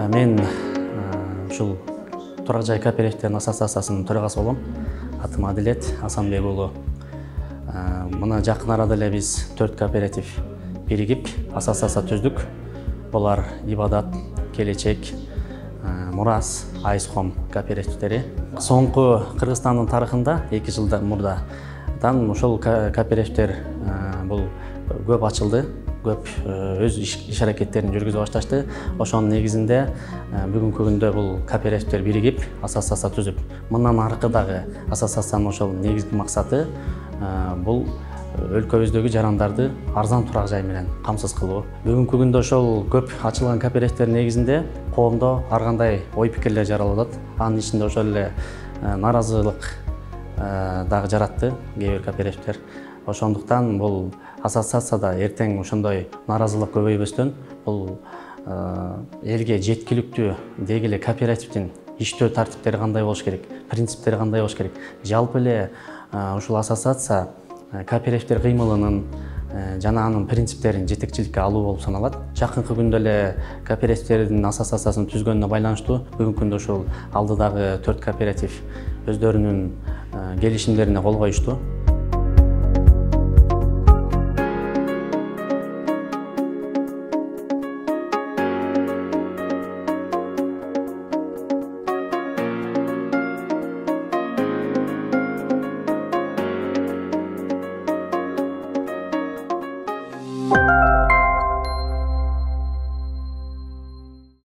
Мен ушул Турак жай кооперативдердин ассоциациясынын төрагасы болом. Атым Адилет Асанбек уулу. Мына жакын арада эле биз 4 кооператив биригип ассоциация түздүк. Булар Ибадат, Келечек, Мурас, Айском кооперативдери. Соңку Кыргызстандын тарыхында 2 жылдан мурдадан ушул кооперативдер бул көп ачылды. Көп өз иш аракеттерин жүргүзө башташты. Ошонун негизинде бүгүнкү күндө бул кооперативдер биригип ассоциация түзүп, мындан аркыдагы ассоциациянын ошол негизги максаты бул өлкөбүздөгү жарандарды арзан турак жай менен камсыз кылуу. Бүгүнкү күндө ошол көп ачылган кооперативдер негизинде коомдо ар кандай ой пикирлер жаралып атат. Анын ичинде ошол эле нааразылык дагы жаратты кээ бир кооперативдер. Ошондуктан бул ассоциацияда эртең ошондой нааразылык көбөйбөстөн бул элге жеткиликтүү деги эле кооперативдин иштөө тартиптери кандай болуш керек, принциптери кандай болуш керек. Жалпы эле ушул ассоциация кооперативдер кыймылынын жана анын принциптерин жетекчиликке алуу болуп саналат. Жакынкы күндө эле кооперативдердин ассоциациясын түзгөнүнө байланыштуу бүгүнкү күндө ушул алдыдагы 4 кооператив өздөрүнүн келишимдерине кол коюшту.